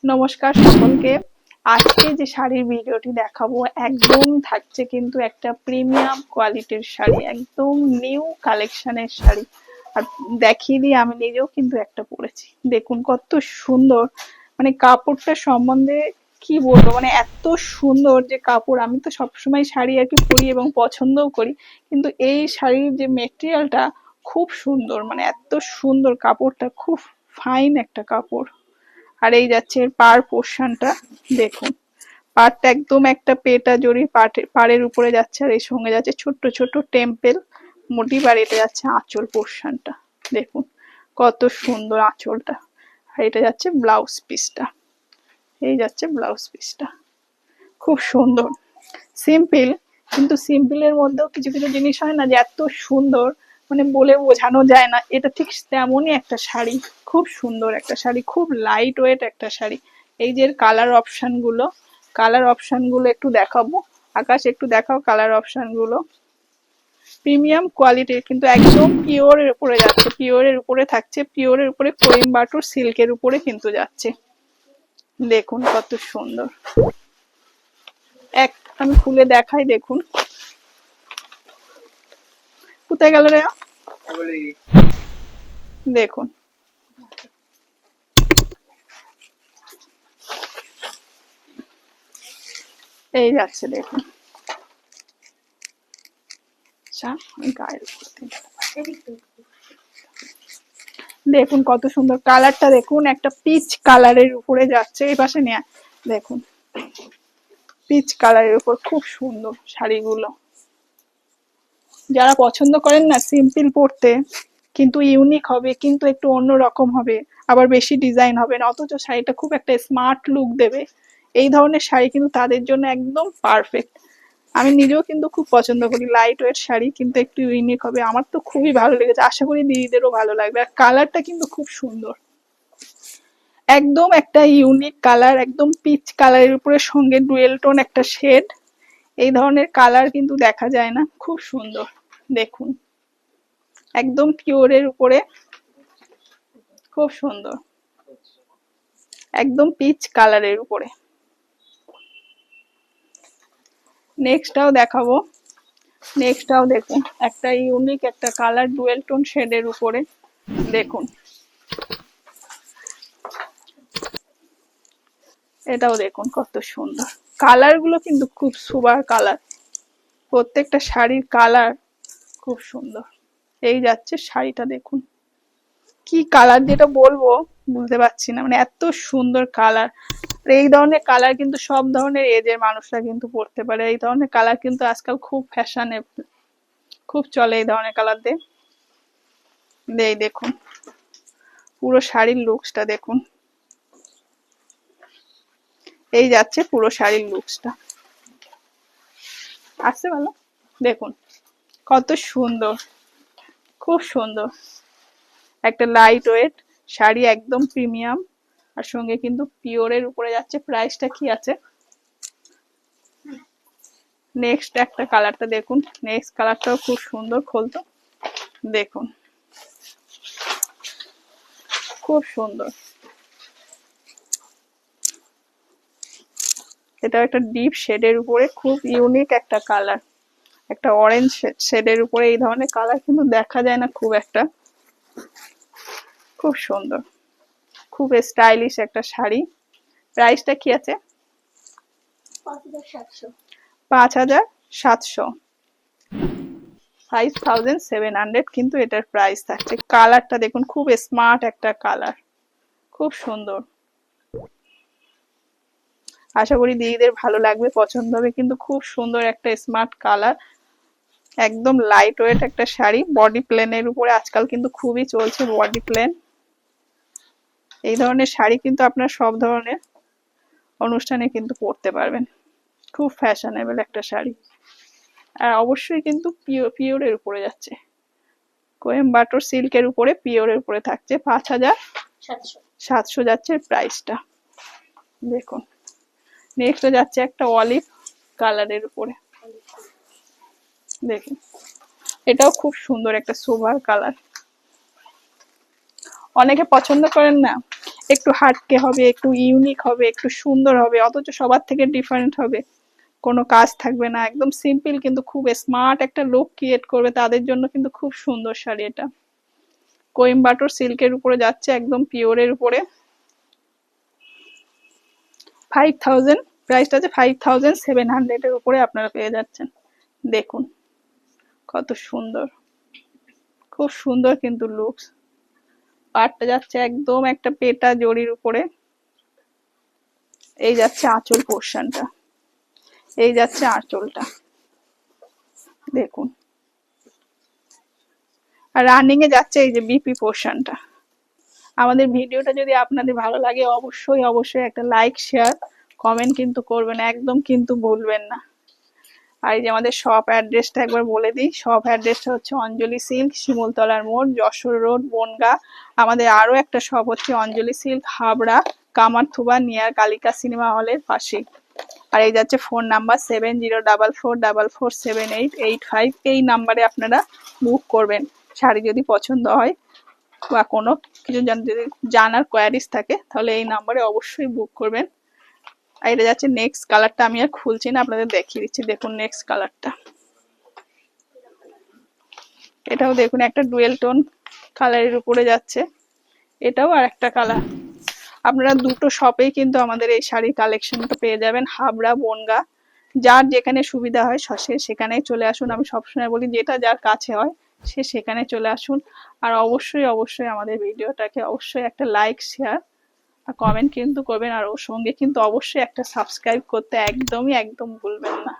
নমস্কার সকলকে। আজকে যে শাড়ির ভিডিওটি দেখাবো একদম থাকছে কিন্তু একটা প্রিমিয়াম কোয়ালিটির শাড়ি, একদম নিউ কালেকশনের শাড়ি। আর দেখিয়ে দিই, আমি নিজেও কিন্তু একটা পরেছি। দেখুন কত সুন্দর, মানে কাপড়টা সম্বন্ধে কি বলবো, মানে এত সুন্দর যে কাপড়। আমি তো সবসময় শাড়ি আর কি পরি এবং পছন্দও করি, কিন্তু এই শাড়ির যে মেটেরিয়ালটা খুব সুন্দর, মানে এত সুন্দর কাপড়টা, খুব ফাইন একটা কাপড়। আর এই যাচ্ছে এর পার পোর্শনটা, দেখুন পাড়টা একদম একটা পেটা জড়ি পাড়ের উপরে যাচ্ছে, আর এই সঙ্গে যাচ্ছে ছোট্ট ছোট্ট টেম্পেল মোটিভ। আর এটা যাচ্ছে আঁচল পোর্শনটা, দেখুন কত সুন্দর আঁচলটা। আর এটা যাচ্ছে ব্লাউজ পিসটা, এই যাচ্ছে ব্লাউজ পিসটা, খুব সুন্দর। সিম্পল, কিন্তু সিম্পলের মধ্যেও কিছু কিছু জিনিস হয় না যে এত সুন্দর, মানে বলে বোঝানো যায় না। এটা ঠিক তেমনই একটা শাড়ি, খুব সুন্দর একটা শাড়ি, খুব লাইট ওয়েট একটা শাড়ি। এই যে কালার অপশন গুলো একটু দেখাবো। আকাশ একটু দেখাও কালার অপশন গুলো। প্রিমিয়াম কোয়ালিটির, কিন্তু একদম পিওরের উপরে যাচ্ছে, পিওরের উপরে থাকছে, পিওরের উপরে কোয়েম্বাটুর সিল্কের উপরে কিন্তু যাচ্ছে। দেখুন কত সুন্দর। এক আমি খুলে দেখাই, দেখুন কোথায় গেল রে, দেখুন এই যাচ্ছে, দেখুন দেখুন কত সুন্দর কালারটা, দেখুন একটা পিচ কালারের উপরে যাচ্ছে। এই পাশে নিয়ে দেখুন, পিচ কালারের উপর খুব সুন্দর শাড়িগুলো। যারা পছন্দ করেন না সিম্পল পরতে, কিন্তু ইউনিক হবে, কিন্তু একটু অন্যরকম হবে, আবার বেশি ডিজাইন হবে না, অথচ শাড়িটা খুব একটা স্মার্ট লুক দেবে, এই ধরনের শাড়ি কিন্তু তাদের জন্য একদম পারফেক্ট। আমি নিজেও কিন্তু খুব পছন্দ করি লাইট ওয়েট শাড়ি, কিন্তু একটু ইউনিক হবে। আমার তো খুবই ভালো লেগেছে, আশা করি দিদিদেরও ভালো লাগবে। আর কালারটা কিন্তু খুব সুন্দর, একদম একটা ইউনিক কালার, একদম পিচ কালারের উপরে সঙ্গে ডুয়েল টোন একটা শেড। এই ধরনের কালার কিন্তু দেখা যায় না, খুব সুন্দর। দেখুন একদম পিওরের উপরে, খুব সুন্দর, একদম পিচ কালারের উপরে। নেক্সটটাও দেখাবো, নেক্সটটাও দেখুন একটা ইউনিক একটা কালার, ডুয়েল টোন শেডের উপরে। দেখুন এটাও দেখুন কত সুন্দর। কালার গুলো কিন্তু খুব সুপার কালার, প্রত্যেকটা শাড়ির কালার খুব সুন্দর। এই যাচ্ছে শাড়িটা, দেখুন কি কালার, যেটা বলবো বুঝতে পারছি না, মানে এত সুন্দর কালার। এই ধরনের কালার কিন্তু সব ধরনের এজের মানুষরা কিন্তু পরতে পারে। এই ধরনের কালার কিন্তু আজকাল খুব ফ্যাশনেবল, খুব চলে এই ধরনের কালার দিয়ে। এই দেখুন পুরো শাড়ির লুকসটা দেখুন, এই যাচ্ছে পুরো শাড়ির লুকসটা, আসছে ভালো। দেখুন কত সুন্দর, খুব সুন্দর একটা লাইট ওয়েট শাড়ি, একদম প্রিমিয়াম। আর সঙ্গে কিন্তু পিওরের উপরে যাচ্ছে। প্রাইসটা কি আছে, নেক্সট একটা কালারটা দেখুন, নেক্সট কালারটাও খুব সুন্দর, খোলতো দেখুন খুব সুন্দর। এটা একটা ডিপ শেডের উপরে খুব ইউনিক একটা কালার, একটা অরেঞ্জ শেডের উপরে। এই ধরনের কালার কিন্তু দেখা যায় না খুব একটা, খুব সুন্দর, খুব স্টাইলিশ একটা শাড়ি। প্রাইসটা কি আছে, 5,700, 5,700 কিন্তু এটার প্রাইস থাকছে। কালারটা দেখুন খুব স্মার্ট একটা কালার, খুব সুন্দর। আশা করি দিদিদের ভালো লাগবে, পছন্দ হবে, কিন্তু খুব সুন্দর একটা স্মার্ট কালার, একদম লাইট ওয়েট একটা শাড়ি। বডি প্লেনের উপরে আজকাল কিন্তু খুবই চলছে বডি প্লেন। এই ধরনের শাড়ি কিন্তু আপনার সব ধরনের অনুষ্ঠানে কিন্তু পরতে পারবেন, খুব ফ্যাশনেবল একটা শাড়ি। আর অবশ্যই কিন্তু পিওরের উপরে যাচ্ছে, কোয়েম্বাটোর সিল্কের উপরে, পিওরের উপরে থাকছে। 5,700 যাচ্ছে প্রাইসটা। দেখুন নেক্সট যাচ্ছে একটা অলিভ কালারের উপরে, দেখুন এটাও খুব সুন্দর একটা সোভার কালার। অনেকে পছন্দ করেন না একটু হাটকে হবে, একটু ইউনিক হবে, একটু সুন্দর হবে, অথচ সবার থেকে ডিফারেন্ট হবে, কোনো কাজ থাকবে না, একদম সিম্পল কিন্তু খুব স্মার্ট একটা লুক ক্রিয়েট করবে, তাদের জন্য কিন্তু খুব সুন্দর শাড়ি এটা। কোয়েম্বাটোর সিল্কের উপরে যাচ্ছে, একদম পিওরের উপরে। 5000 প্রাইসটা আছে, 5700 এর উপরে আপনারা পেয়ে যাচ্ছেন। দেখুন কত সুন্দর, খুব সুন্দর কিন্তু লুকস। পাটটা যাচ্ছে একদম একটা পেটা জরির উপরে। এই যাচ্ছে আঁচল পোর্শনটা, এই যাচ্ছে আঁচলটা, দেখুন। আর রানিং এ যাচ্ছে এই যে বিপি পোর্শনটা। আমাদের ভিডিওটা যদি আপনাদের ভালো লাগে অবশ্যই অবশ্যই একটা লাইক শেয়ার কমেন্ট কিন্তু করবেন, একদম কিন্তু ভুলবেন না। আর এই যে আমাদের শপ অ্যাড্রেসটা একবার বলে দিই, শপ অ্যাড্রেসটা হচ্ছে অঞ্জলি সিল্ক, শিমুলতলার মোড়, যশোর রোড, বনগাঁ। আমাদের আরো একটা শপ হচ্ছে Anjali silk, Habra, Kamarthuba, near Kalika cinema হলের পাশে। আর এই যাচ্ছে ফোন নাম্বার 7044447885। এই নাম্বারে আপনারা বুক করবেন শাড়ি যদি পছন্দ হয় বা কোনো কিছু যদি জানার কোয়ারিজ থাকে তাহলে এই নাম্বারে অবশ্যই বুক করবেন। আর এটা যাচ্ছে নেক্সট কালারটা, আমি আর খুলছি না, আপনাদের দেখিয়ে দিচ্ছি। দেখুন নেক্সট কালারটা, এটাও দেখুন একটা ডুয়েল টোন কালারের উপরে যাচ্ছে, এটাও আর একটা কালার। আপনারা দুটো শপেই কিন্তু আমাদের এই শাড়ির কালেকশনটা পেয়ে যাবেন, হাবড়া, বনগাঁ। যার যেখানে সুবিধা হয় সে সেখানে চলে আসুন। আমি সবসময় বলি যেটা যার কাছে হয় সে সেখানে চলে আসুন। আর অবশ্যই অবশ্যই আমাদের ভিডিওটাকে অবশ্যই একটা লাইক শেয়ার আর কমেন্ট কিন্তু করবেন, আর ওর সঙ্গে কিন্তু অবশ্যই একটা সাবস্ক্রাইব করতে একদমই একদম ভুলবেন না।